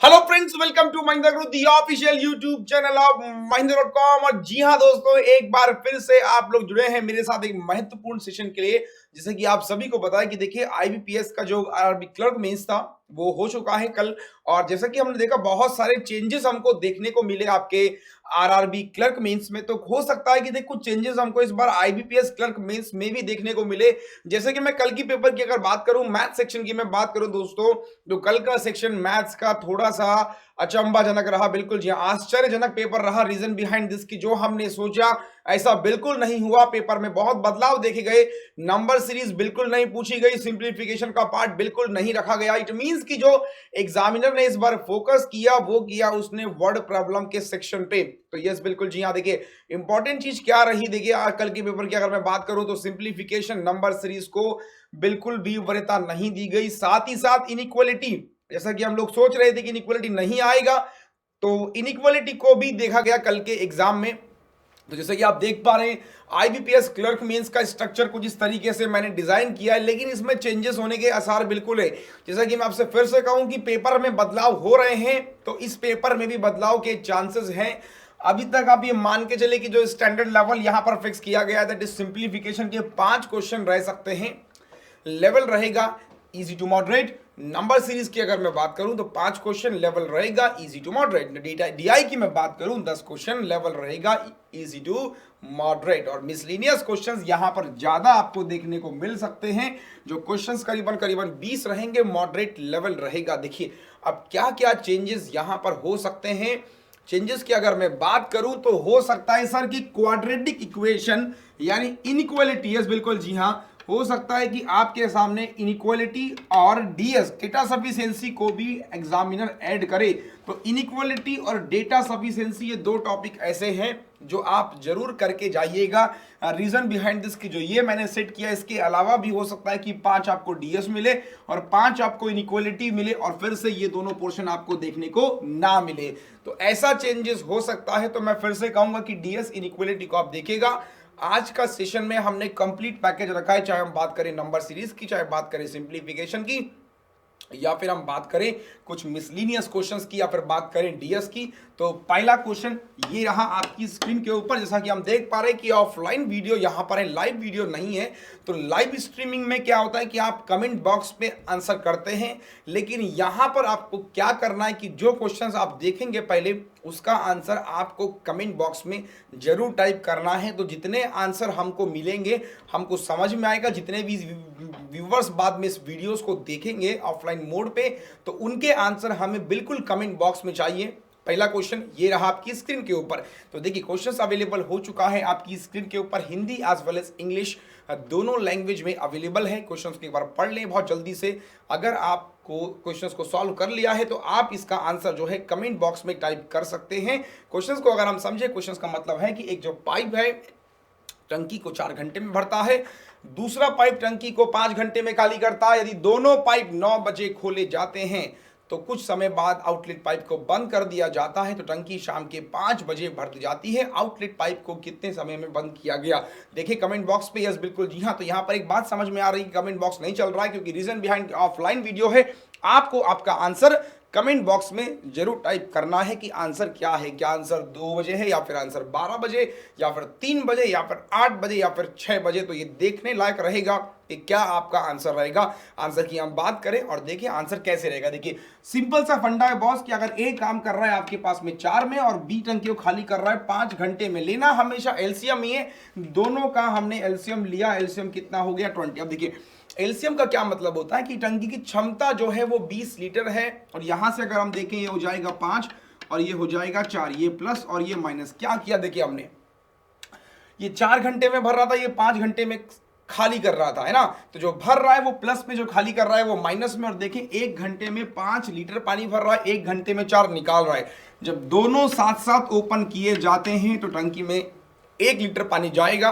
Hello friends, welcome to Mahindra group the official YouTube channel of Mahindra dot com. और जी हाँ दोस्तों, एक बार फिर से आप लोग जुड़े हैं मेरे साथ एक महत्वपूर्ण सेशन के लिए। जैसे कि आप सभी को पता है कि देखिए आईबीपीएस का जो आरआरबी क्लर्क मेंस था वो हो चुका है कल। और जैसा कि हमने देखा बहुत सारे चेंजेस हमको देखने को मिले आपके आरआरबी क्लर्क मेंस में। तो हो सकता है कि देखो कुछ चेंजेस हमको इस बार आईबीपीएस क्लर्क मेंस में भी देखने को मिले। जैसे कि मैं कल की पेपर की अगर बात करूं, मैथ सेक्शन की मैं बात करूं दोस्तों, तो कल का सेक्शन मैथ्स का थोड़ा सा अचंभाजनक रहा। बिल्कुल जी हाँ, आश्चर्यजनक पेपर रहा। रीजन बिहाइंड दिस की जो हमने सोचा ऐसा बिल्कुल नहीं हुआ। पेपर में बहुत बदलाव देखे गए, नंबर सीरीज बिल्कुल नहीं पूछी गई, सिंप्लीफिकेशन का पार्ट बिल्कुल नहीं रखा गया। इट मींस कि जो एग्जामिनर ने इस बार फोकस किया वो किया उसने वर्ड प्रॉब्लम के सेक्शन पे। तो यस बिल्कुल जी हाँ, देखिए इंपॉर्टेंट चीज क्या रही, देखिए आज कल के पेपर की अगर मैं बात करूं तो सिंप्लीफिकेशन नंबर सीरीज को बिल्कुल भी वरीयता नहीं दी गई। साथ ही साथ इनइक्वालिटी, जैसा कि हम लोग सोच रहे थे कि इनइक्वालिटी नहीं आएगा, तो इनइक्वालिटी को भी देखा गया कल के एग्जाम में। तो जैसे कि आप देख पा रहे हैं आईबीपीएस क्लर्क मेंस का स्ट्रक्चर कुछ इस तरीके से मैंने डिजाइन किया है, लेकिन इसमें चेंजेस होने के आसार बिल्कुल है। जैसा कि मैं आपसे फिर से कहूं कि पेपर में बदलाव हो रहे हैं, तो इस पेपर में भी बदलाव के चांसेस हैं। अभी तक आप ये मान के चले कि जो स्टैंडर्ड लेवल यहां पर फिक्स किया गया है दैट इज सिंप्लीफिकेशन के 5 क्वेश्चन रह सकते हैं। लेवल रहेगा easy to moderate. Number series की अगर मैं बात करूं तो 5 क्वेश्चन लेवल रहेगा इजी टू मॉडरेट। डीआई की मैं बात करूं 10 क्वेश्चन लेवल रहेगा इजी टू मॉडरेट। और मिसलिनियस क्वेश्चंस यहां पर ज्यादा आपको देखने को मिल सकते हैं। जो क्वेश्चंस करीबन करीबन 20 रहेंगे, मॉडरेट लेवल रहेगा। देखिए अब क्या क्या चेंजेस यहां पर हो सकते हैं। चेंजेस की अगर मैं बात करूं तो हो सकता है सर कि क्वाड्रेटिक इक्वेशन यानी इनइक्वालिटी, यस बिल्कुल जी हाँ, हो सकता है कि आपके सामने इनइक्वालिटी और डीएस डेटा सफिशिएंसी को भी एग्जामिनर ऐड करे। तो इनइक्वालिटी और डेटा सफिशिएंसी ये दो टॉपिक ऐसे हैं जो आप जरूर करके जाइएगा। रीजन बिहाइंड दिस की जो ये मैंने सेट किया, इसके अलावा भी हो सकता है कि 5 आपको डीएस मिले और 5 आपको इनइक्वालिटी मिले और फिर से ये दोनों पोर्शन आपको देखने को ना मिले। तो ऐसा चेंजेस हो सकता है। तो मैं फिर से कहूंगा कि डीएस इनइक्वालिटी को आप देखिएगा। आज का सेशन में हमने कंप्लीट पैकेज रखा है, चाहे हम बात करें नंबर सीरीज की, चाहे बात करें सिंप्लीफिकेशन की, या फिर हम बात करें कुछ मिसलिनियस क्वेश्चंस की, या फिर बात करें डीएस की। तो पहला क्वेश्चन ये रहा आपकी स्क्रीन के ऊपर। जैसा कि हम देख पा रहे हैं कि ऑफलाइन वीडियो यहां पर है, लाइव वीडियो नहीं है। तो लाइव स्ट्रीमिंग में क्या होता है कि आप कमेंट बॉक्स पे आंसर करते हैं, लेकिन यहां पर आपको क्या करना है कि जो क्वेश्चंस आप देखेंगे पहले उसका आंसर आपको कमेंट बॉक्स में जरूर टाइप करना है। तो जितने आंसर हमको मिलेंगे हमको समझ में आएगा। जितने भी व्यूवर्स बाद में इस वीडियोस को देखेंगे ऑफलाइन मोड पे, तो उनके आंसर हमें बिल्कुल कमेंट बॉक्स में चाहिए। पहला क्वेश्चन ये रहा आपकी स्क्रीन के ऊपर। तो देखिए क्वेश्चंस अवेलेबल हो चुका है आपकी स्क्रीन के ऊपर, Hindi as well as English दोनों लैंग्वेज में अवेलेबल है। क्वेश्चंस को एक बार पढ़ लें बहुत जल्दी से। अगर आपको क्वेश्चंस को सॉल्व कर लिया है तो आप इसका आंसर जो है कमेंट बॉक्स में टाइप कर सकते हैं। क्वेश्चंस को अगर हम समझे, क्वेश्चंस का मतलब है कि एक जो पाइप है टंकी को 4 घंटे में भरता है, दूसरा पाइप टंकी को 5 घंटे में खाली करता है। यदि दोनों पाइप 9 बजे खोले जाते हैं तो कुछ समय बाद आउटलेट पाइप को बंद कर दिया जाता है, तो टंकी शाम के 5 बजे भर जाती है। आउटलेट पाइप को कितने समय में बंद किया गया? देखिए कमेंट बॉक्स पे यस बिल्कुल जी हाँ। तो यहाँ पर एक बात समझ में आ रही है, कमेंट बॉक्स नहीं चल रहा है क्योंकि रीजन बिहाइंड ऑफलाइन वीडियो है। आपको आपका आंसर कमेंट बॉक्स में जरूर टाइप करना है कि आंसर क्या है। क्या आंसर 2 बजे है, या फिर आंसर 12 बजे, या फिर 3 बजे, या फिर 8 बजे, या फिर 6 बजे। तो ये देखने लायक रहेगा कि क्या आपका आंसर रहेगा। आंसर की हम बात करें और देखिए आंसर कैसे रहेगा। देखिए सिंपल सा फंडा है बॉस कि अगर ए काम कर रहा है आपके पास में 4 में और बी टंकी को खाली कर रहा है 5 घंटे में, लेना हमेशा एलसीएम ही है। दोनों का हमने एलसीएम लिया। एलसीएम कितना हो गया? 20। अब देखिए एलसीएम का क्या मतलब होता है कि टंकी की क्षमता जो है वो 20 लीटर है, और यहां से अगर हम देखें ये हो जाएगा 5 और ये हो जाएगा 4, ये प्लस और ये माइनस। क्या किया? देखिए हमने ये 4 घंटे में भर रहा था, ये 5 घंटे में खाली कर रहा था, है ना। तो जो भर रहा है वो प्लस में, जो खाली कर रहा है वो माइनस में। और देखें 1 घंटे में 5 लीटर पानी भर रहा है, 1 घंटे में 4 निकाल रहा है। जब दोनों साथ साथ ओपन किए जाते हैं तो टंकी में 1 लीटर पानी जाएगा।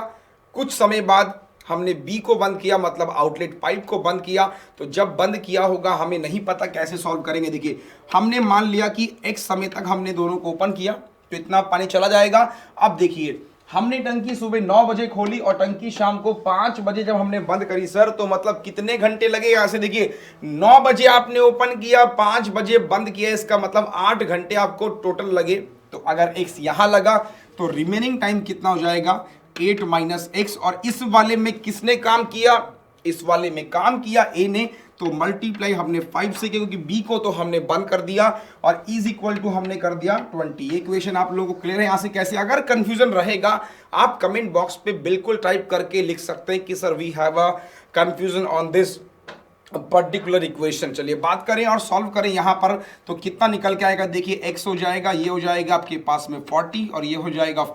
कुछ समय बाद हमने बी को बंद किया, मतलब आउटलेट पाइप को बंद किया। तो जब बंद किया होगा हमें नहीं पता कैसे सॉल्व करेंगे। देखिए हमने मान लिया कि x समय तक हमने दोनों को ओपन किया तो इतना पानी चला जाएगा। अब देखिए हमने टंकी सुबह 9 बजे खोली और टंकी शाम को 5 बजे जब हमने बंद करी सर, तो मतलब कितने घंटे लगे? यहां से देखिए 9 बजे आपने ओपन किया, 5 बजे बंद किया, इसका मतलब 8 घंटे आपको टोटल लगे। तो अगर x यहां लगा तो रिमेनिंग टाइम कितना हो जाएगा? 8 माइनस एक्स। और इस वाले में किसने काम किया? इस वाले में काम किया ए ने, तो मल्टीप्लाई हमने 5 से किया क्योंकि बी को तो हमने बंद कर दिया और इज इक्वल टू हमने कर दिया 20। ये इक्वेशन आप लोगों को क्लियर है यहां से कैसे? अगर कंफ्यूजन रहेगा आप कमेंट बॉक्स पे बिल्कुल टाइप करके लिख सकते हैं कि sir we have a confusion on this particular equation. चलिए बात करें और सॉल्व करें यहां पर, तो कितना निकल के आएगा? देखिए x हो जाएगा, ये हो जाएगा आपके पास में 40 और ये हो जाएगा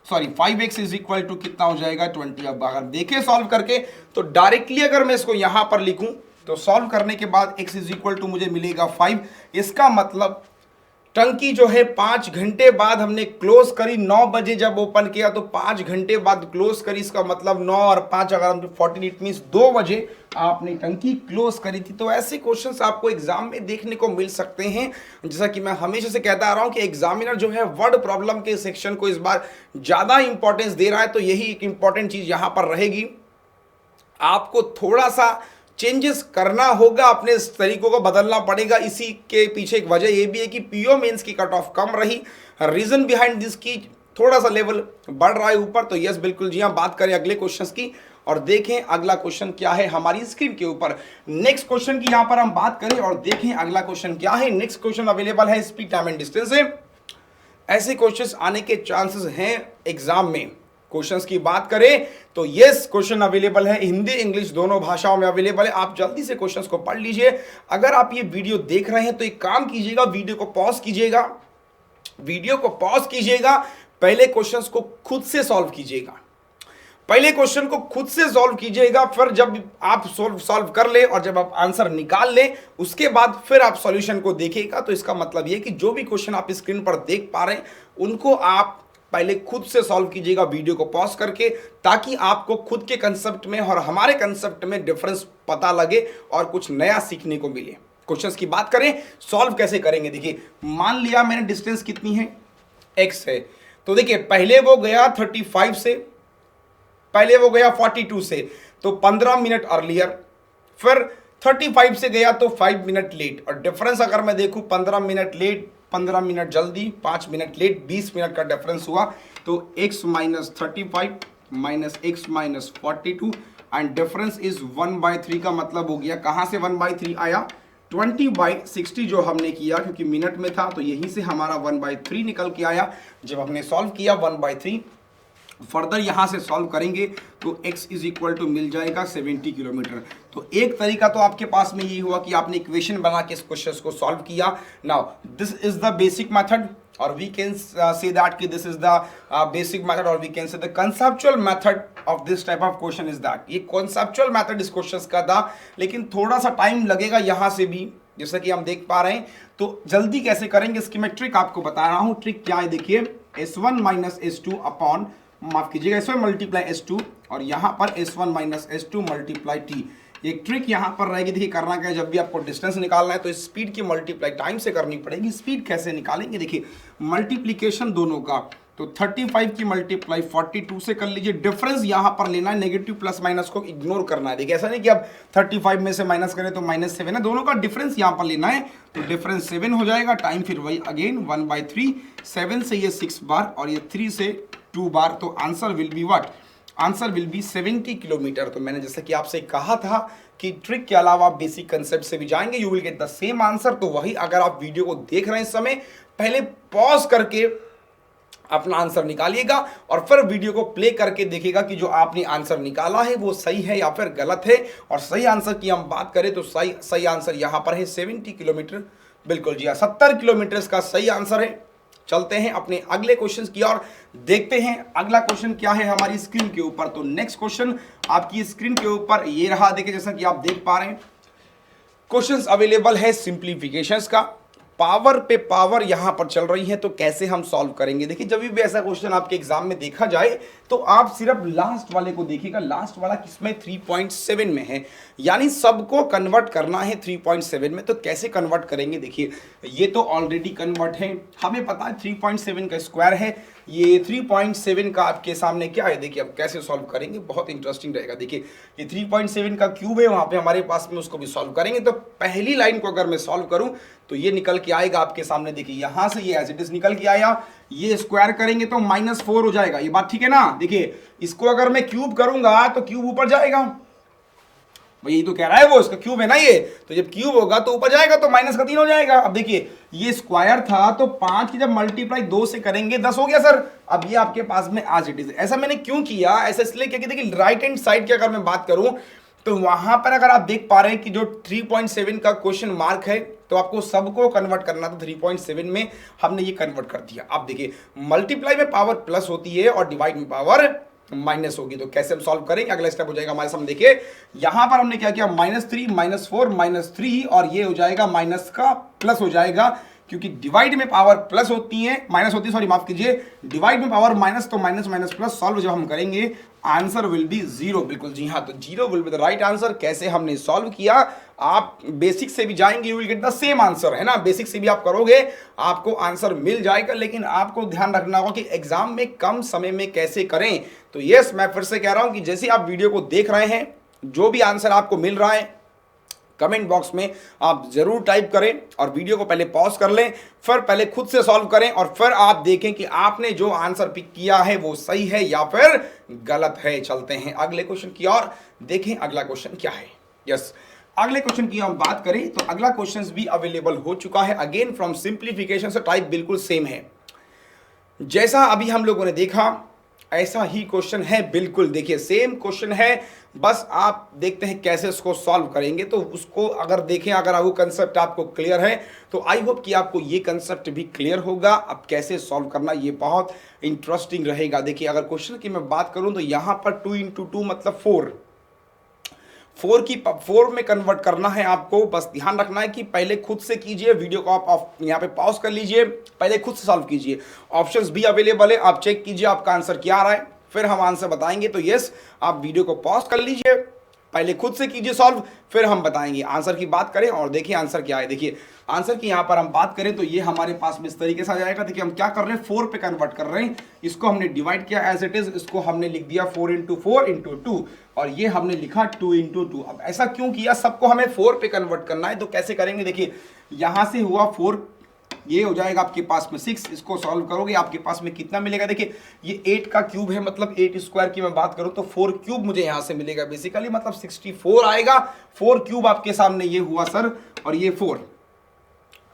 5x इज इक्वल टू कितना हो जाएगा? 20। अब अगर देखें सॉल्व करके तो डायरेक्टली अगर मैं इसको यहां पर लिखूं तो सॉल्व करने के बाद x इज इक्वल टू मुझे मिलेगा 5। इसका मतलब टंकी जो है 5 घंटे बाद हमने क्लोज करी। 9 बजे जब ओपन किया तो 5 घंटे बाद क्लोज करी, इसका मतलब 9 और 5 अगर हम 40 इट मींस 2 बजे आपने टंकी क्लोज करी थी। तो ऐसे क्वेश्चंस आपको एग्जाम में देखने को मिल सकते हैं। जैसा कि मैं हमेशा से कहता आ रहा हूं कि एग्जामिनर जो है वर्ड प्रॉब्लम के सेक्शन को इस बार ज्यादा इंपॉर्टेंस दे रहा है, तो यही एक इंपॉर्टेंट चीज यहां पर रहेगी। आपको थोड़ा सा चेंजेस करना होगा, अपने तरीकों को बदलना पड़ेगा। इसी के पीछे एक वजह यह भी है कि पीओ मेंस की कट ऑफ कम रही, रीजन बिहाइंड दिस की थोड़ा सा लेवल बढ़ रहा है ऊपर। तो यस बिल्कुल जी हाँ, बात करें अगले क्वेश्चंस की और देखें अगला क्वेश्चन क्या है हमारी स्क्रीन के ऊपर। नेक्स्ट क्वेश्चन की यहां पर हम बात करें और देखें अगला क्वेश्चन क्या है। नेक्स्ट क्वेश्चन अवेलेबल है स्पीड टाइम एंड डिस्टेंस से। ऐसे क्वेश्चंस आने के चांसेस हैं एग्जाम में। क्वेश्चंस की बात करें तो यस क्वेश्चन अवेलेबल है, हिंदी इंग्लिश दोनों भाषाओं में अवेलेबल है। आप जल्दी से क्वेश्चंस को पढ़ लीजिए। अगर आप ये वीडियो देख रहे हैं तो एक काम कीजिएगा, वीडियो को पॉज कीजिएगा, पहले क्वेश्चंस को खुद से सॉल्व कीजिएगा। फिर जब आप सॉल्व कर ले और जब आप आंसर निकाल ले उसके बाद फिर आप सॉल्यूशन को देखिएगा। तो इसका मतलब यह कि जो भी क्वेश्चन आप स्क्रीन पर देख पा रहे हैं उनको आप पहले खुद से सॉल्व कीजिएगा वीडियो को पॉज करके, ताकि आपको खुद के कंसेप्ट में और हमारे कंसेप्ट में डिफरेंस पता लगे और कुछ नया सीखने को मिले। क्वेश्चंस की बात करें सॉल्व कैसे करेंगे, देखिए मान लिया मैंने डिस्टेंस कितनी है? x है। तो देखिए पहले वो गया 35 से, पहले वो गया 42 से, तो 15 मिनट अर्लियर, फिर 35 से गया तो 5 मिनट लेट। और डिफरेंस अगर मैं देखूं 15 मिनट लेट, 15 मिनट जल्दी, 5 मिनट लेट, 20 मिनट का डिफरेंस हुआ। तो x minus 35 minus x minus 42 and difference is 1/3 का मतलब हो गया, कहां से 1/3 आया? 20/60 जो हमने किया, क्योंकि मिनट में था तो यहीं से हमारा 1/3 निकल के आया। जब हमने सॉल्व किया 1/3, फर्दर यहां से सॉल्व करेंगे तो x इज इक्वल टू मिल जाएगा 70 किलोमीटर। तो एक तरीका तो आपके पास में ये हुआ कि आपने इक्वेशन बना के इस क्वेश्चन को सॉल्व किया। Now this is the basic method और वी कैन से दैट कि this is the basic method और we can say the conceptual method of this type of question is that. ये conceptual method इस question का था, लेकिन थोड़ा सा टाइम लगेगा यहां से भी, जैसा कि हम देख पा रहे हैं। तो जल्दी कैसे करेंगे इसकी मैं ट्रिक आपको बता रहा हूं। ट्रिक क्या है देखिए, s1 माइनस s2 अपॉन, माफ कीजिएगा, s1 मल्टीप्लाई s2 और यहां पर s1 minus s2 multiply t। एक ट्रिक यहां पर रहेगी, देखिए करना क्या है, जब भी आपको डिस्टेंस निकालना है तो स्पीड की मल्टीप्लाई टाइम से करनी पड़ेगी। स्पीड कैसे निकालेंगे, देखिए मल्टीप्लीकेशन दोनों का, तो 35 की मल्टीप्लाई 42 से कर लीजिए। डिफरेंस यहां पर लेना है, नेगेटिव प्लस माइनस को इग्नोर करना है। देखिए ऐसा नहीं कि अब 35 में से माइनस करें तो -7 है, दोनों का डिफरेंस यहां पर लेना है। तो डिफरेंस 7 हो जाएगा, टाइम फिर वही अगेन 1/3, 7 से ये 6 बार और ये 3 से 2 बार। तो answer will be what? Answer will be 70 kilometre. तो मैंने जैसे कि आपसे कहा था कि ट्रिक के अलावा आप बेसिक कंसेप्ट से भी जाएंगे, you will get the same answer. तो वही अगर आप वीडियो को देख रहे हैं इस समय, पहले पॉज करके अपना आंसर निकालिएगा और फिर वीडियो को प्ले करके देखिएगा कि जो आपने आंसर निकाला है वो सही है या फिर गलत है। और सही आंसर की हम बात करें तो सही आंसर यहां पर है 70 किलोमीटर। बिल्कुल जी हाँ, 70 किलोमीटर का सही आंसर है। चलते हैं अपने अगले क्वेश्चन की और देखते हैं अगला क्वेश्चन क्या है हमारी स्क्रीन के ऊपर। तो नेक्स्ट क्वेश्चन आपकी स्क्रीन के ऊपर ये रहा, देखिए जैसा कि आप देख पा रहे हैं क्वेश्चंस अवेलेबल है सिंप्लीफिकेशंस का। पावर पे पावर यहां पर चल रही है, तो कैसे हम सॉल्व करेंगे? देखिए जब भी ऐसा क्वेश्चन आपके एग्जाम में देखा जाए तो आप सिर्फ लास्ट वाले को देखिएगा। लास्ट वाला किसमें? 3.7 में है, यानी सबको कन्वर्ट करना है 3.7 में। तो कैसे कन्वर्ट करेंगे? देखिए ये तो ऑलरेडी कन्वर्ट है, हमें पता है 3.7 का स्क्वायर है, ये 3.7 का आपके सामने क्या है? देखिए अब कैसे सॉल्व करेंगे, बहुत इंटरेस्टिंग रहेगा। देखिए ये 3.7 का क्यूब है वहां पे हमारे पास में, उसको भी सॉल्व करेंगे। तो पहली लाइन को अगर मैं सॉल्व करूं तो ये निकल के आएगा आपके सामने। देखिए यहां से ये एज इट इज निकल के आया, ये स्क्वायर करेंगे तो -4 हो जाएगा। ये बात ठीक है ना? देखिए इसको अगर मैं क्यूब करूंगा तो क्यूब ऊपर जाएगा, यही तो कह रहा है वो, इसका क्यूब है ना ये, तो जब क्यूब होगा तो ऊपर जाएगा तो -3 हो जाएगा। अब देखिए ये स्क्वायर था तो 5 की जब मल्टीप्लाई 2 से करेंगे 10 हो गया सर। अब ये आपके पास में आज इट इज। ऐसा मैंने क्यों किया? ऐसा इसलिए क्योंकि देखिए राइट हैंड साइड की अगर मैं बात करूं तो वहां पर अगर आप देख पा रहे हैं कि जो 3.7 का क्वेश्चन मार्क है तो आपको सबको कन्वर्ट करना था 3.7 में, हमने ये कन्वर्ट कर दिया। अब देखिए मल्टीप्लाई में पावर प्लस होती है और डिवाइड में पावर माइनस होगी, तो कैसे हम सॉल्व करेंगे? अगला स्टेप हो जाएगा हमारे सामने। देखिए यहां पर हमने क्या किया, -3 -4 -3 और ये हो जाएगा माइनस का प्लस हो जाएगा, क्योंकि डिवाइड में पावर प्लस होती है, माइनस होती है, सॉरी माफ कीजिए, डिवाइड में पावर माइनस, तो माइनस माइनस प्लस सॉल्व जब हम करेंगे आंसर विल बी 0। बिल्कुल जी हाँ, तो 0 will be the right answer. कैसे हमने सॉल्व किया? आप बेसिक से भी जाएंगे, you will get the same answer, है ना? बेसिक से भी आप करोगे आपको आंसर मिल जाएगा, लेकिन आपको ध्यान रखना होगा कि एग्जाम में कम समय में कैसे करें। तो यस, मैं फिर से कह रहा हूं कि जैसे आप वीडियो को देख रहे हैं, जो भी आंसर आपको मिल रहा है कमेंट बॉक्स में आप जरूर टाइप करें और वीडियो को पहले पॉज कर लें, फिर पहले खुद से सॉल्व करें और फिर आप देखें कि आपने जो आंसर पिक किया है वो सही है या फिर गलत है। चलते हैं अगले क्वेश्चन की ओर, देखें अगला क्वेश्चन क्या है। यस, अगले क्वेश्चन की हम बात करें तो अगला क्वेश्चन भी अवेलेबल हो चुका है। अगेन फ्रॉम सिंप्लीफिकेशन, से टाइप बिल्कुल सेम है, जैसा अभी हम लोगों ने देखा ऐसा ही क्वेश्चन है। बिल्कुल देखिए सेम क्वेश्चन है, बस आप देखते हैं कैसे इसको सॉल्व करेंगे। तो उसको अगर देखें, अगर वो कंसेप्ट आपको क्लियर है तो आई होप कि आपको ये कंसेप्ट भी क्लियर होगा। अब कैसे सॉल्व करना ये बहुत इंटरेस्टिंग रहेगा। देखिए अगर क्वेश्चन की मैं बात करूं तो यहां पर 2 × 2 मतलब 4 में कन्वर्ट करना है आपको। बस ध्यान रखना है कि पहले खुद से कीजिए, वीडियो को आप यहाँ पे पॉज कर लीजिए, पहले खुद से सॉल्व कीजिए। ऑप्शंस भी अवेलेबल है, आप चेक कीजिए आपका आंसर क्या आ रहा है, फिर हम आंसर बताएंगे। तो यस, आप वीडियो को पॉज कर लीजिए, पहले खुद से कीजिए सॉल्व, फिर हम बताएंगे। आंसर की बात करें और देखिए आंसर क्या है। देखिए आंसर की यहाँ पर हम बात करें तो ये हमारे पास में इस तरीके से आ जाएगा। देखिए हम क्या कर रहे हैं, 4 पे कन्वर्ट कर रहे हैं, इसको हमने डिवाइड किया एज इट इज, इसको हमने लिख दिया 4 × 4 × 2 और ये हमने लिखा 2 × 2। अब ऐसा क्यों किया? सबको हमें 4 पे कन्वर्ट करना है, तो कैसे करेंगे? देखिए यहां से हुआ 4, ये हो जाएगा आपके पास में 6, इसको सॉल्व करोगे आपके पास में कितना मिलेगा? देखिए ये 8 का क्यूब है, मतलब 8 स्क्वायर की मैं बात करूं तो 4 क्यूब मुझे यहां से मिलेगा बेसिकली, मतलब 64 आएगा। 4 क्यूब आपके सामने ये हुआ सर, और ये 4।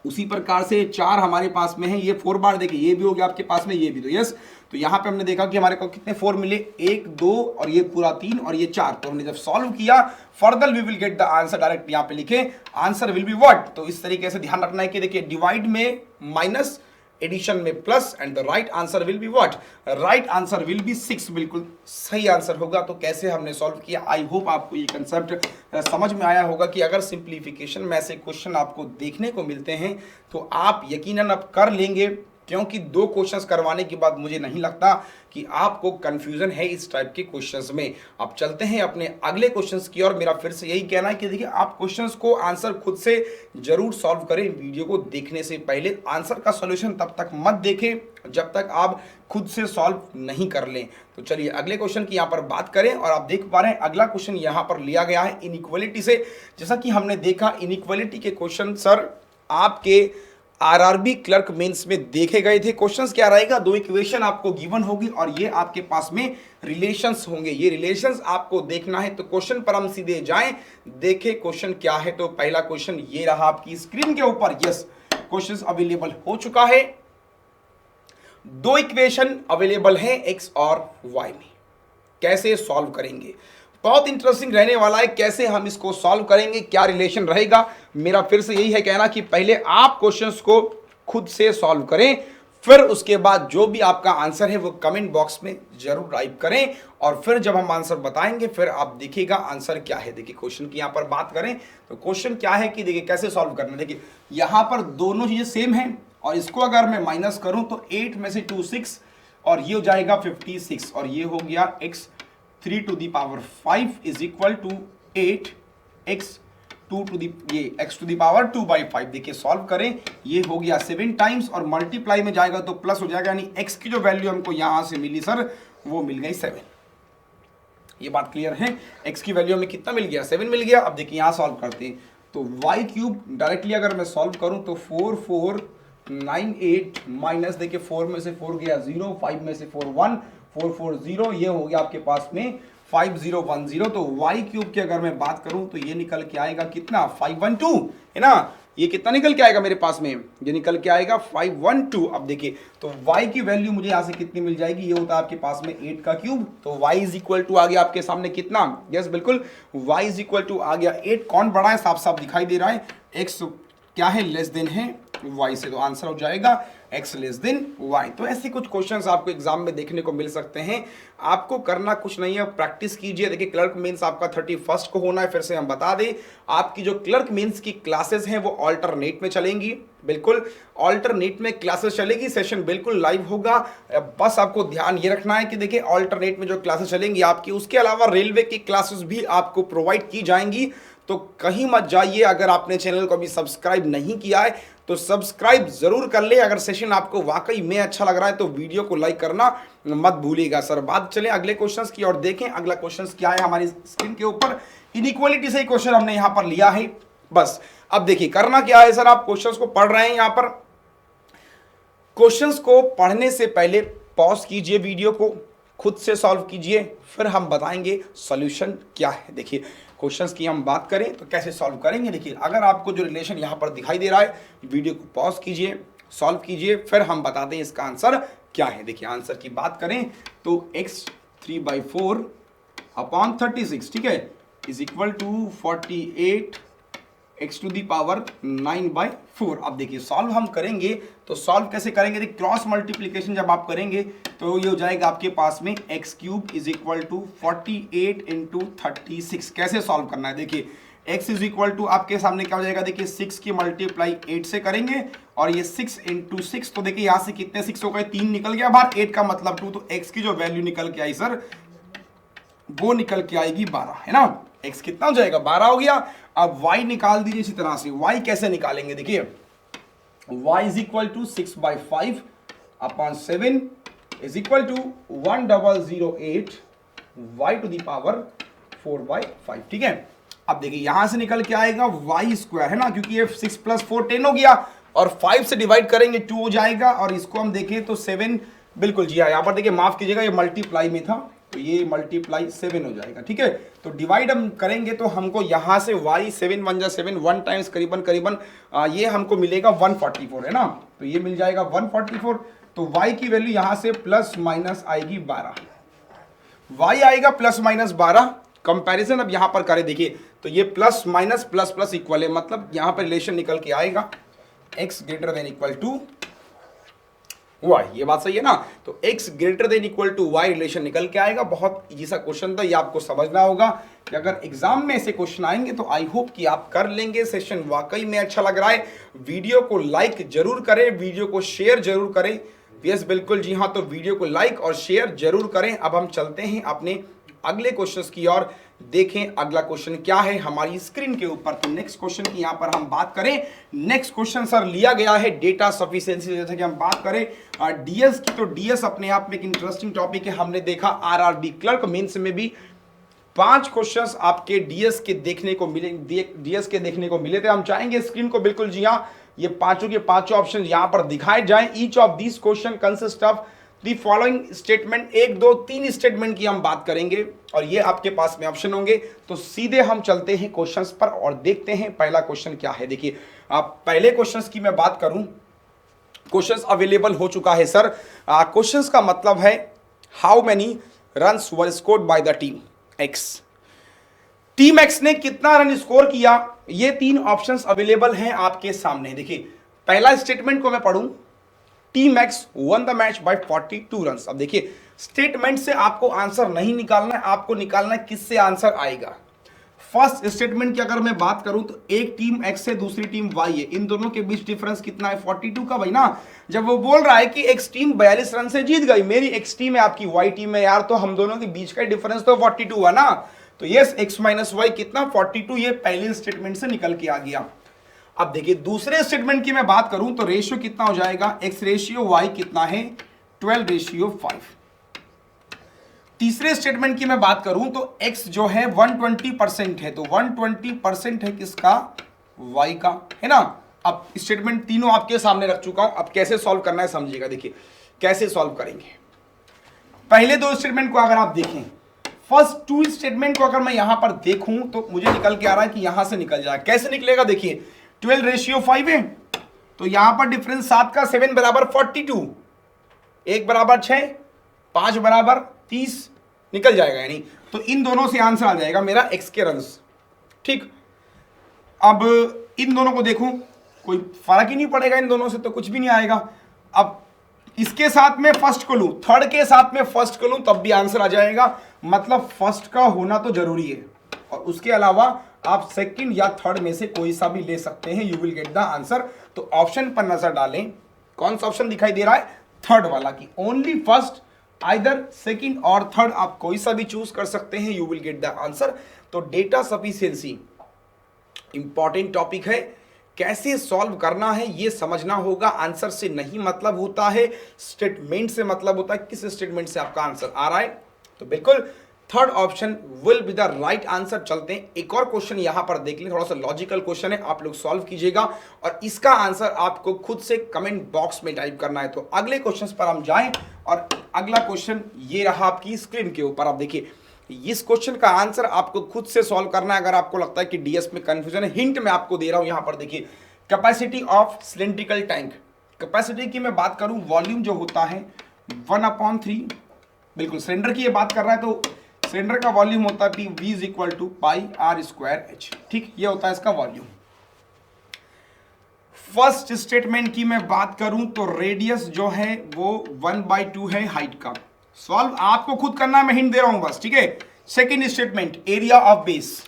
उसी प्रकार से 4 हमारे पास में है, ये 4 बार देखिए ये भी हो गया आपके पास में, ये भी। तो यस, तो यहाँ पे हमने देखा कि हमारे को कितने 4 मिले, 1 2 और ये पूरा 3 और ये 4। तो हमने जब सॉल्व किया further we will get the answer, direct यहाँ पे लिखे आंसर विल बी व्हाट। तो इस तरीके से ध्यान रखना है कि देखिए डिवाइड में माइनस, एडिशन में plus, and the right answer will be what, right answer will be 6, बिल्कुल सही आंसर होगा। तो कैसे हमने सॉल्व किया, आई होप आपको ये कंसेप्ट समझ में आया होगा कि अगर सिंप्लीफिकेशन में ऐसे क्वेश्चन आपको देखने को मिलते हैं तो आप यकीनन अब कर लेंगे, क्योंकि 2 क्वेश्चंस करवाने के बाद मुझे नहीं लगता कि आपको कंफ्यूजन है इस टाइप के क्वेश्चंस में। अब चलते हैं अपने अगले क्वेश्चंस की और मेरा फिर से यही कहना है कि देखिए आप क्वेश्चंस को आंसर खुद से जरूर सॉल्व करें, वीडियो को देखने से पहले। आंसर का सॉल्यूशन तब तक मत देखें जब तक आप खुद से सॉल्व नहीं कर लें। तो चलिए अगले क्वेश्चन की यहाँ पर बात करें और आप देख पा रहे हैं अगला क्वेश्चन यहाँ पर लिया गया है इनइक्वालिटी से। जैसा कि हमने देखा इनइक्वालिटी के क्वेश्चन सर आपके आरआरबी क्लर्क मेंस में देखे गए थे। क्वेश्चंस क्या रहेगा, 2 इक्वेशन आपको गिवन होगी और ये आपके पास में रिलेशंस होंगे। ये रिलेशंस आपको देखना है, तो क्वेश्चन पर हम सीधे जाएं, देखें क्वेश्चन क्या है। तो पहला क्वेश्चन ये रहा आपकी स्क्रीन के ऊपर। यस, क्वेश्चन अवेलेबल हो चुका है, 2 इक्वेशन अवेलेबल है एक्स और वाई में। कैसे सॉल्व करेंगे, बहुत इंटरेस्टिंग रहने वाला है। कैसे हम इसको सॉल्व करेंगे, क्या रिलेशन रहेगा, मेरा फिर से यही है कहना कि पहले आप क्वेश्चंस को खुद से सॉल्व करें, फिर उसके बाद जो भी आपका आंसर है वो कमेंट बॉक्स में जरूर टाइप करें और फिर जब हम आंसर बताएंगे फिर आप देखिएगा आंसर क्या है। देखिए क्वेश्चन की यहां पर बात करें तो क्वेश्चन क्या है कि देखिए कैसे सॉल्व करना है। देखिए यहां पर दोनों चीजें सेम हैं और इसको अगर मैं माइनस करूं तो 8 में से 2 6 और ये हो जाएगा 56 और ये हो गया x 3 to the power 5 is equal to 8 x 2 to the ये x to the power 2/5। देखिए सॉल्व करें, ये हो गया 7 टाइम्स और मल्टीप्लाई में जाएगा तो प्लस हो जाएगा, यानी x की जो वैल्यू हमको यहां से मिली सर वो मिल गई 7। ये बात क्लियर है, x की वैल्यू हमें कितना मिल गया 7 मिल गया। अब देखिए यहां सॉल्व करते हैं तो y क्यूब डायरेक्टली अगर मैं सॉल्व करूं तो 4498 माइनस देखिए 4 में से 4 गया 0, 5 में से 4 1 440, ये हो गया आपके पास में 5010। तो y क्यूब की अगर मैं बात करूं तो ये निकल के आएगा कितना 512 है ना। ये कितना निकल के आएगा मेरे पास में, ये निकल के आएगा 512। अब देखिए तो y की वैल्यू मुझे यहां से कितनी मिल जाएगी, ये होता है आपके पास में 8 का क्यूब। तो y इज इक्वल टू आ गया आपके सामने कितना, यस बिल्कुल y इज इक्वल टू आ गया 8। कौन बड़ा है, साफ साफ दिखाई दे रहा है, x क्या है लेस देन है y से, तो आंसर हो जाएगा x लेस देन y। तो ऐसे कुछ क्वेश्चंस आपको एग्जाम में देखने को मिल सकते हैं। आपको करना कुछ नहीं है, प्रैक्टिस कीजिए। देखिए क्लर्क मेंस आपका 31 को होना है। फिर से हम बता दें, आपकी जो क्लर्क मेंस की क्लासेस हैं वो ऑल्टरनेट में चलेंगी, बिल्कुल ऑल्टरनेट में क्लासेस चलेगी, सेशन बिल्कुल लाइव होगा। बस आपको ध्यान ये रखना है कि देखिए ऑल्टरनेट में जो क्लासेस चलेंगी आपकी, उसके अलावा रेलवे की क्लासेस भी आपको प्रोवाइड की जाएंगी। तो कहीं मत जाइए। अगर आपने चैनल को अभी सब्सक्राइब नहीं किया है तो सब्सक्राइब जरूर कर ले। अगर सेशन आपको वाकई में अच्छा लग रहा है तो वीडियो को लाइक करना मत भूलिएगा। सर बात चले अगले क्वेश्चंस की और देखें अगला क्वेश्चंस क्या है हमारी स्क्रीन के ऊपर। इनइक्वालिटी से क्वेश्चन हमने यहां पर लिया है। बस अब देखिए करना क्या है सर, आप क्वेश्चंस को पढ़ रहे हैं, यहां पर क्वेश्चंस को पढ़ने से पहले पॉज कीजिए, वीडियो को खुद से सॉल्व कीजिए, फिर हम बताएंगे सॉल्यूशन क्या है। देखिए क्वेश्चंस की हम बात करें तो कैसे सॉल्व करेंगे। देखिए अगर आपको जो रिलेशन यहां पर दिखाई दे रहा है, वीडियो को पॉज कीजिए, सॉल्व कीजिए, फिर हम बताते हैं इसका आंसर क्या है। देखिए आंसर की बात करें तो x 3/4 अपॉन 36, ठीक है, is equal to 48 x to the power 9/4। अब देखिए सॉल्व हम करेंगे तो सॉल्व कैसे करेंगे, देखिए क्रॉस मल्टीप्लिकेशन जब आप करेंगे तो ये हो जाएगा आपके पास में x cube is equal to 48 into 36। कैसे सॉल्व करना है, देखिए x इज इक्वल टू आपके सामने क्या हो जाएगा, देखिए 6 की मल्टीप्लाई 8 से करेंगे और ये 6 इंटू 6, तो देखिए यहाँ से कितने 6 हो गए, 3 निकल गया बाहर, 8 का मतलब 2, तो x की जो वैल्यू निकल के आई सर वो निकल के आएगी 12, है ना। x कितना हो जाएगा 12 हो गया। अब y निकाल दीजिए इसी तरह से। y कैसे निकालेंगे, देखिए y is equal to 6/5 upon 7 is equal to 1008 y to the power 4/5, ठीक है। अब देखिए यहां से निकल के आएगा y स्क्वायर, है ना, क्योंकि ये 6 + 4 10 हो गया और 5 से डिवाइड करेंगे 2 हो जाएगा और इसको हम देखें तो 7, बिल्कुल जी हाँ, यहाँ पर देखिए माफ कीजिएगा ये मल्टीप्लाई में था तो ये मल्टीप्लाई 7 हो जाएगा, ठीक है। तो डिवाइड हम करेंगे तो हमको यहाँ से y 7 1 जा 7 1 टाइम्स करीबन ये हमको मिलेगा 144, है ना। तो ये मिल जाएगा 144। तो y की वैल्यू यहाँ से प्लस माइनस आएगी 12, y आएगा प्लस माइनस 12। कंपैरिजन अब यहाँ पर करें, देखिए तो ये plus minus plus plus equal है, मतलब यहाँ पर रिलेशन निकल के आएगा x greater than equal to y। ये बात सही है ना। तो x greater than equal to y relation निकल के आएगा। बहुत इजी सा क्वेश्चन था, ये आपको समझना होगा कि अगर एग्जाम में ऐसे क्वेश्चन आएंगे तो आई होप कि आप कर लेंगे। सेशन वाकई में अच्छा लग रहा है। वीडियो को लाइक जरूर करें, वीडियो को शेयर जरूर करें। यस बिल्कुल जी हाँ, तो वीडियो को लाइक और शेयर जरूर करें। अब हम चलते हैं अपने अगले क्वेश्चंस की ओर, देखें अगला क्वेश्चन क्या है हमारी स्क्रीन के ऊपर। तो नेक्स्ट क्वेश्चन की यहां पर हम बात करें, नेक्स्ट क्वेश्चन सर लिया गया है डेटा सफिशिएंसी। जैसे कि हम बात करें डीएस की, तो डीएस अपने आप में एक इंटरेस्टिंग टॉपिक है। हमने देखा आरआरबी क्लर्क मेंस में भी 5 क्वेश्चंस आपके डीएस के देखने को मिले थे। हम चाहेंगे स्क्रीन को बिल्कुल जी हाँ, ये पांचों के पांचों ऑप्शन यहां पर दिखाए जाएं। Each of this question consist of the following statement, 1 2 3 statement की हम बात करेंगे और ये आपके पास में ऑप्शन होंगे। तो सीधे हम चलते हैं क्वेश्चंस पर और देखते हैं पहला क्वेश्चन क्या है। देखिए आप पहले क्वेश्चंस की मैं बात करूं, क्वेश्चंस अवेलेबल हो चुका है सर। क्वेश्चंस का मतलब है how many runs were scored by the team x. Team x ने कितना रन स्कोर किया, ये 3 ऑप्शंस अवेलेबल हैं आपके सामने। देखिए पहला स्टेटमेंट को मैं पढ़ूं, team x one the match by 42 run. अब देखिए स्टेटमेंट से आपको आंसर नहीं निकालना है, आपको निकालना है किससे आंसर आएगा। फर्स्ट स्टेटमेंट की अगर मैं बात करूं तो एक टीम एक्स है दूसरी टीम वाई है, इन दोनों के बीच डिफरेंस कितना है 42 का भाई ना। जब वो बोल रहा है कि एक्स टीम 42 रन से जीत गई, मेरी एक्स टीम है आपकी वाई टीम है यार, तो हम दोनों के बीच का डिफरेंस तो 42 हुआ ना। तो यस एक्स माइनस वाई कितना 42, ये पहले स्टेटमेंट से निकल के आ गया। अब देखिए दूसरे स्टेटमेंट की मैं बात करूं तो रेशियो कितना हो जाएगा, एक्स रेशियो वाई कितना है 12:5। तीसरे स्टेटमेंट की मैं बात करूं तो x जो है 120% है, तो 120% है किसका, y का, है ना। अब स्टेटमेंट तीनों आपके सामने रख चुका हूं, अब कैसे सॉल्व करना है समझिएगा। देखिए कैसे सॉल्व करेंगे। पहले दो स्टेटमेंट को अगर आप देखें, फर्स्ट टू स्टेटमेंट को अगर मैं यहां पर देखूं तो मुझे निकल के आ रहा है कि यहां से निकल जाए। कैसे निकलेगा, देखिए 12:5 है, तो यहां पर डिफरेंस 7 का 7 बराबर 42, 1 बराबर 6, 5 बराबर 30 निकल जाएगा, यानी तो इन दोनों से आंसर आ जाएगा मेरा एक्स के रन्स। ठीक, अब इन दोनों को देखूं कोई फर्क ही नहीं पड़ेगा, इन दोनों से तो कुछ भी नहीं आएगा। अब इसके साथ में फर्स्ट को लूं, थर्ड के साथ में फर्स्ट को लूं तब भी आंसर आ जाएगा, मतलब फर्स्ट का होना तो जरूरी है, और उसके अलावा आप सेकंड या थर्ड में से कोई सा भी ले सकते हैं, you will get the answer. तो ऑप्शन पर नजर डालें, कौन सा ऑप्शन दिखाई दे रहा है, थर्ड वाला, की ओनली फर्स्ट, आइदर सेकंड और थर्ड, आप कोई सा भी चूज कर सकते हैं, you will get the answer. तो डेटा सफिशिएंसी इंपॉर्टेंट टॉपिक है, कैसे सॉल्व करना है ये समझना होगा। आंसर से नहीं मतलब होता है, स्टेटमेंट से मतलब होता है, किस स्टेटमेंट से आपका आंसर आ रहा है। तो बिल्कुल third option will be the right answer. चलते हैं एक और क्वेश्चन यहां पर देख लें, थोड़ा सा लॉजिकल क्वेश्चन है, आप लोग सॉल्व कीजिएगा और इसका आंसर आपको खुद से कमेंट बॉक्स में टाइप करना है। तो अगले क्वेश्चन पर हम जाएं, और अगला क्वेश्चन ये रहा आपकी स्क्रीन के ऊपर। आप देखिए इस क्वेश्चन का आंसर आपको खुद से सॉल्व करना है। अगर आपको लगता है कि डीएस में कंफ्यूजन है, हिंट मैं आपको दे रहा हूं यहां पर। देखिए capacity of cylindrical tank, capacity की मैं बात करूं, वॉल्यूम जो होता है 1/3, बिल्कुल सिलेंडर की ये बात कर रहा है, तो सिलेंडर का वॉल्यूम होता है V is equal to pi R square H. ठीक, ये होता है इसका वॉल्यूम। फर्स्ट स्टेटमेंट की मैं बात करूं तो रेडियस जो है वो 1/2 है हाइट का। सॉल्व आपको खुद करना है, मैं हिंट दे रहा हूं बस, ठीक है। Second statement area of base,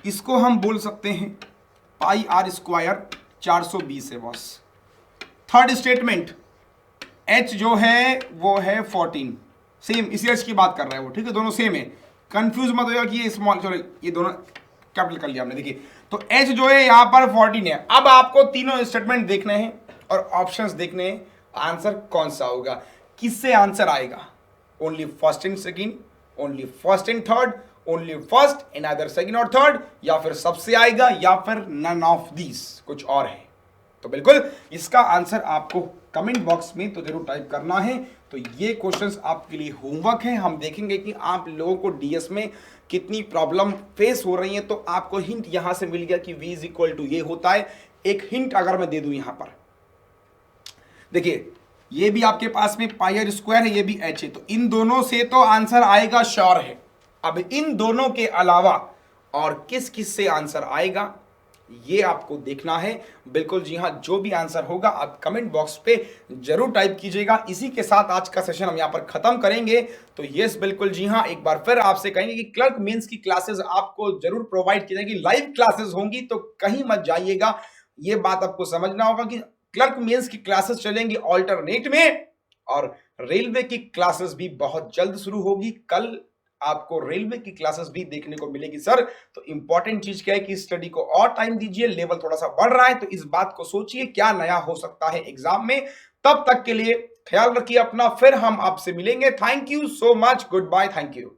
इसको हम बोल सकते हैं पाई आर स्क्वायर 420 है बॉस। थर्ड स्टेटमेंट एच जो है वो है 14, सेम इसी एच की बात कर रहा है वो, ठीक है, दोनों सेम है, कंफ्यूज मत होगा कि ये स्मॉल, सॉरी ये दोनों कैपिटल कर लिया हमने। देखिए तो एच जो है यहां पर 14 है। अब आपको तीनों स्टेटमेंट देखने हैं और ऑप्शंस देखने हैं, आंसर कौन सा होगा, किससे आंसर आएगा, only first and second, only first and third, only first and other second और थर्ड, या फिर सबसे आएगा, या फिर नन ऑफ दीज, कुछ और है। तो बिल्कुल इसका आंसर आपको कमेंट बॉक्स में तो जरूर टाइप करना है। तो ये क्वेश्चंस आपके लिए होमवर्क है, हम देखेंगे कि आप लोगों को डीएस में कितनी प्रॉब्लम फेस हो रही है। तो आपको हिंट यहां से मिल गया कि V इज इक्वल टू ये होता है। एक हिंट अगर मैं दे दूं यहां पर, देखिए ये भी आपके पास में पाई आर स्क्वायर है, ये भी एच है, तो इन दोनों से तो आंसर आएगा श्योर है। अब इन दोनों के अलावा और किस किस से आंसर आएगा ये आपको देखना है। बिल्कुल जी हाँ, जो भी आंसर होगा आप कमेंट बॉक्स पे जरूर टाइप कीजिएगा। इसी के साथ आज का सेशन हम यहां पर खत्म करेंगे। तो यस बिल्कुल जी हाँ, एक बार फिर आपसे कहेंगे कि क्लर्क मेंस की क्लासेस आपको जरूर प्रोवाइड की जाएगी, लाइव क्लासेस होंगी, तो कहीं मत जाइएगा। ये बात आपको समझना होगा कि क्लर्क मेंस की क्लासेस चलेंगी ऑल्टरनेट में, और रेलवे की क्लासेस भी बहुत जल्द शुरू होगी। कल आपको रेलवे की क्लासेस भी देखने को मिलेगी सर। तो इंपॉर्टेंट चीज क्या है कि स्टडी को और टाइम दीजिए, लेवल थोड़ा सा बढ़ रहा है, तो इस बात को सोचिए क्या नया हो सकता है एग्जाम में। तब तक के लिए ख्याल रखिए अपना, फिर हम आपसे मिलेंगे। Thank you so much, good bye, thank you.